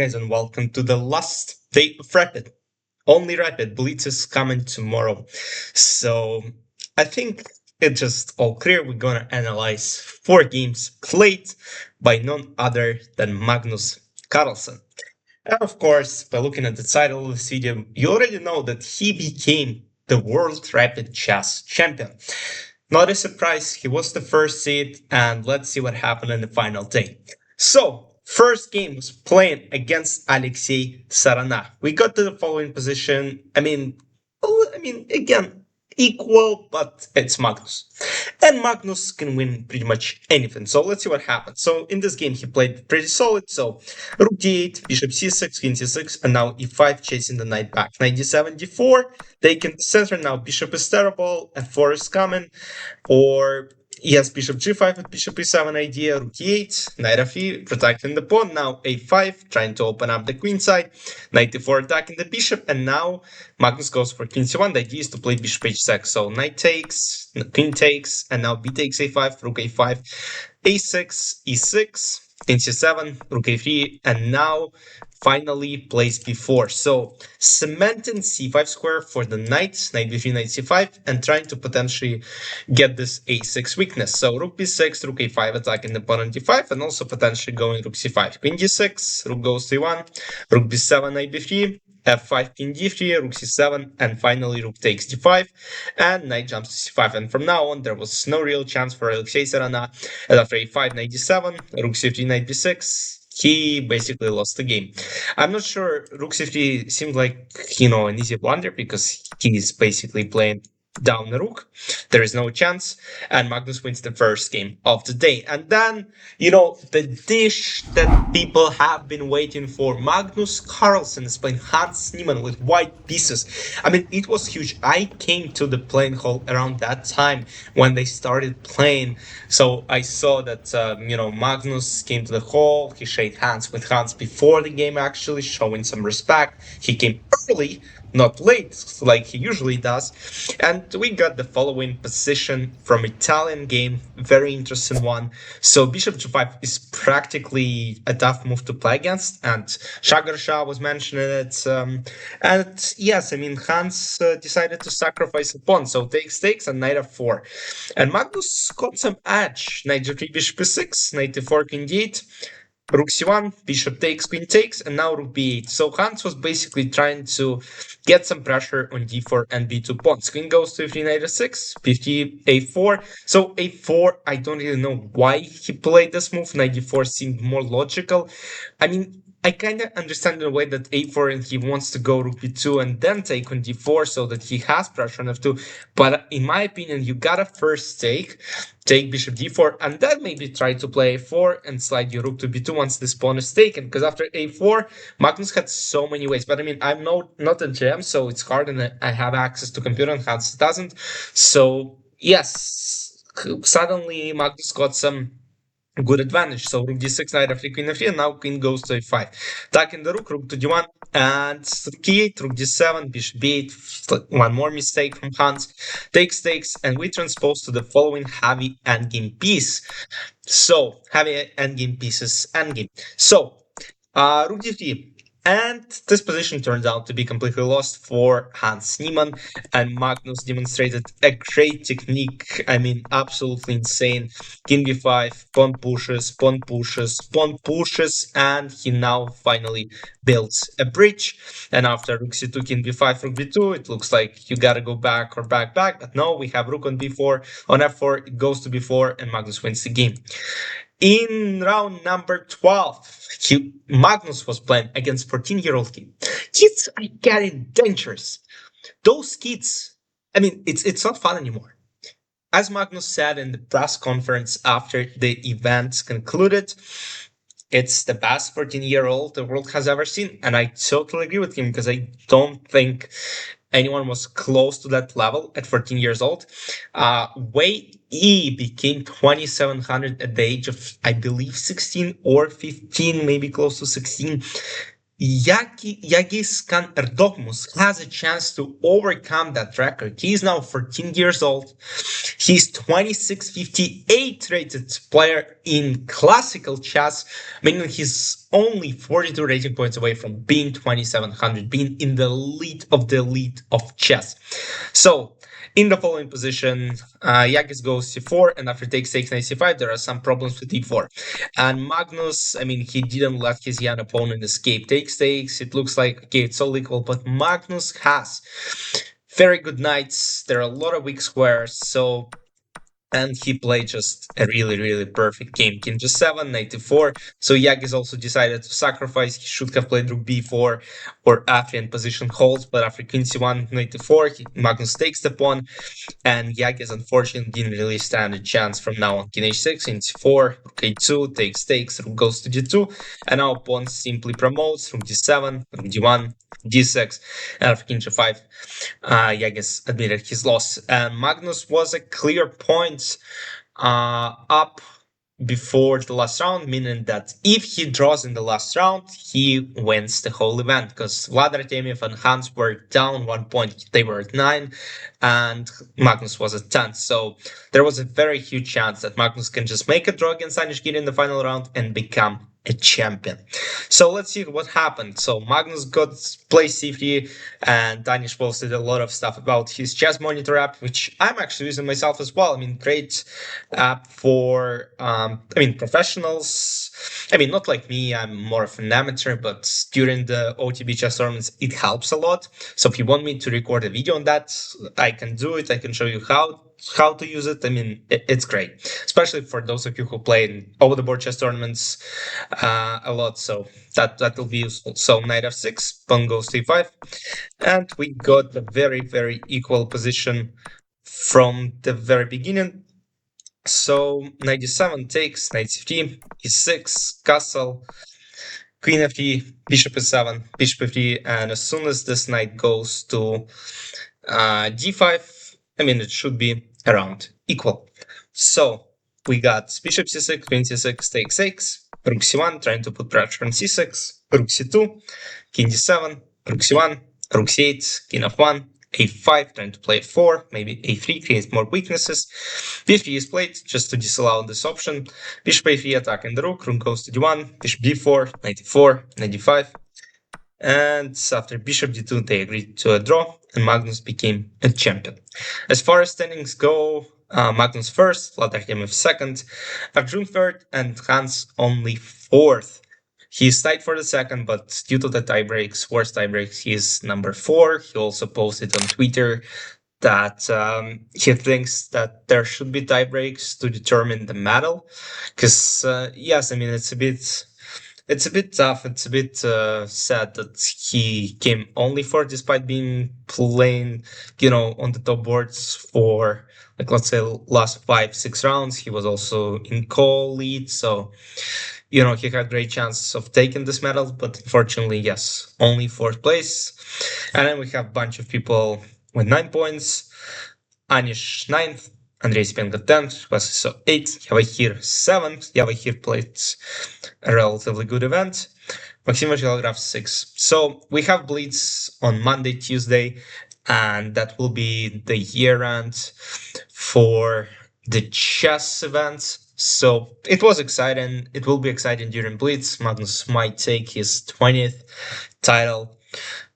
Guys, and welcome to the last day of Rapid. Only Rapid. Blitz is coming tomorrow. So I think it's just all clear. We're gonna analyze 4 games played by none other than Magnus Carlsen. And of course, by looking at the title of this video, you already know that he became the World Rapid Chess Champion. Not a surprise, he was the first seed, and let's see what happened in the final day. So, first game was playing against Alexei Sarana. We got to the following position. Again, equal, but it's Magnus. And Magnus can win pretty much anything. So let's see what happens. So in this game, he played pretty solid. So rook d8, bishop c6, queen c6, and now e5, chasing the knight back. Knight d7, d4, taking the center. Now bishop is terrible, f4 is coming, or yes, bishop g5 with bishop e7 idea, rook e8, knight f3, protecting the pawn. Now a5, trying to open up the queen side, knight e4 attacking the bishop, and now Magnus goes for king c1. The idea is to play bishop h6. So knight takes, queen takes, and now b takes a5, rook a5, a6, e6, king c7, rook a3, and now finally plays b4. So cementing c5 square for the knight, knight b3, knight c5, and trying to potentially get this a6 weakness. So rook b6, rook a5 attacking the opponent d5, and also potentially going rook c5. Queen d6, rook goes to e1, rook b7, knight b3, f5, king d3, rook c7, and finally rook takes d5, and knight jumps to c5. And from now on, there was no real chance for Alexei Sarana. And after a5, knight d7, rook c3, knight b6, he basically lost the game. I'm not sure. Rook c3 seemed like, an easy blunder because he's basically playing down the rook. There is no chance, and Magnus wins the first game of the day. And then, the dish that people have been waiting for. Magnus Carlsen is playing Hans Niemann with white pieces. It was huge. I came to the playing hall around that time when they started playing, so I saw that Magnus came to the hall. He shook hands with Hans before the game, actually showing some respect. He came early, not late, like he usually does. And we got the following position from Italian game, very interesting one. So bishop g5 is practically a tough move to play against, and Shagar Shah was mentioning it. And yes, Hans decided to sacrifice a pawn, so takes and knight f4. And Magnus got some edge. Knight g3, bishop e6, knight e4, king d8, rook c1, bishop takes, queen takes, and now rook b8. So Hans was basically trying to get some pressure on d4 and b2 pawns. Queen goes to e3, knight f6, b3, a4. So a4, I don't really know why he played this move. Knight d4 seemed more logical. I kind of understand in a way that a4 and he wants to go rook b2 and then take on d4 so that he has pressure on f2. But in my opinion, you gotta first take bishop d4 and then maybe try to play a4 and slide your rook to b2 once this pawn is taken. Because after a4, Magnus had so many ways. But I'm not a GM, so it's hard, and I have access to computer and Hans doesn't. So yes, suddenly Magnus got some good advantage. So rook d6, knight f3, queen f3, and now queen goes to a5. Attacking the rook to d1, and rook e8, rook d7, bishop b8, one more mistake from Hans, takes, and we transpose to the following heavy endgame piece. So, heavy endgame pieces, endgame. So, rook d3. And this position turns out to be completely lost for Hans Niemann, and Magnus demonstrated a great technique. Absolutely insane. King b5, pawn pushes, pawn pushes, pawn pushes, and he now finally builds a bridge. And after rook c2, king b5, rook b2, it looks like you gotta go back or back, but no, we have rook on b4, on f4, it goes to b4, and Magnus wins the game. In round number 12, Magnus was playing against 14-year-old kid. Kids are getting dangerous. Those kids, it's not fun anymore. As Magnus said in the press conference after the event concluded, it's the best 14-year-old the world has ever seen. And I totally agree with him, because I don't think anyone was close to that level at 14 years old. Wei Yi became 2,700 at the age of, I believe, 16 or 15, maybe close to 16. Yagiskan Erdogmus has a chance to overcome that record. He's now 14 years old. He's 2658 rated player in classical chess, meaning he's only 42 rating points away from being 2700, being in the elite of chess. So, in the following position, Yagis goes c4, and after takes knight c5, there are some problems with d4. And Magnus, I mean, he didn't let his young opponent escape takes. It looks like, okay, it's all equal, but Magnus has very good knights. There are a lot of weak squares, so and he played just a really perfect game. King g7, knight e4. So Yagis also decided to sacrifice. He should have played rook b4 or after in position holds, but after queen c1, knight e4, Magnus takes the pawn, and Yagis unfortunately didn't really stand a chance from now on. King h6, king c4, rook a2, takes, rook goes to d2, and now pawn simply promotes, rook d7, rook d1, d6, and after king g5, Yagis admitted his loss. And Magnus was a clear point up before the last round, meaning that if he draws in the last round, he wins the whole event, because Vlad Artemiev and Hans were down 1 point. They were at 9, and Magnus was at 10. So there was a very huge chance that Magnus can just make a draw against Anish Giri in the final round and become a champion. So let's see what happened. So Magnus got play c3, and Danish posted a lot of stuff about his chess monitor app, which I'm actually using myself as well. I mean, great app for professionals. I mean, not like me, I'm more of an amateur, but during the OTB chess tournaments, it helps a lot. So if you want me to record a video on that, I can do it. I can show you how to use it. I mean, it's great, especially for those of you who play in over-the-board chess tournaments a lot. So that will be useful. So knight f6, pawn goes to e5, and we got a very equal position from the very beginning. So knight d7 takes, knight c3, e6, castle, queen f3, bishop e7, bishop f3, and as soon as this knight goes to d5, I mean, it should be around equal. So we got bishop c6, queen c6, takes 6, rook c1, trying to put pressure on c6, rook c2, king d7, rook c1, rook c8, king f1, a5, trying to play f4, maybe a3, creates more weaknesses. b3 is played just to disallow this option. Bishop a3 attacking the rook goes to d1, bishop d4, knight e4, knight d5. And after bishop d2, they agreed to a draw, and Magnus became a champion. As far as standings go, Magnus first, Vlad Artemiev second, Arjun third, and Hans only fourth. He's tied for the second, but due to the worst tie breaks, he's number 4. He also posted on Twitter that he thinks that there should be tie breaks to determine the medal. Because, yes, I mean, it's a bit tough. It's a bit sad that he came only 4th despite being playing, on the top boards for, like, let's say, last 5-6 rounds. He was also in co-lead, so he had great chances of taking this medal, but unfortunately, yes, only 4th place. And then we have a bunch of people with 9 points. Anish 9th, Andrei Spenga 10th, Vasiso 8th, Yavahir 7th. Yavahir played a relatively good event. Maxim Telegraph 6th. So we have Blitz on Monday, Tuesday, and that will be the year-end for the chess event. So it was exciting. It will be exciting during Blitz. Magnus might take his 20th title,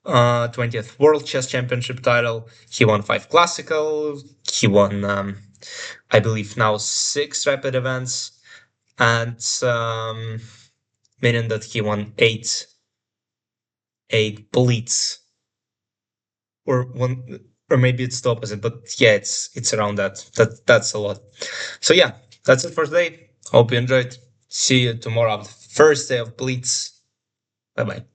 20th World Chess Championship title. He won 5 classical. He won, I believe, now 6 rapid events, and meaning that he won 8 Blitz, or maybe it's the opposite. But yeah, it's around that. That's a lot. So yeah. That's it for today. Hope you enjoyed. See you tomorrow, the first day of Blitz. Bye-bye.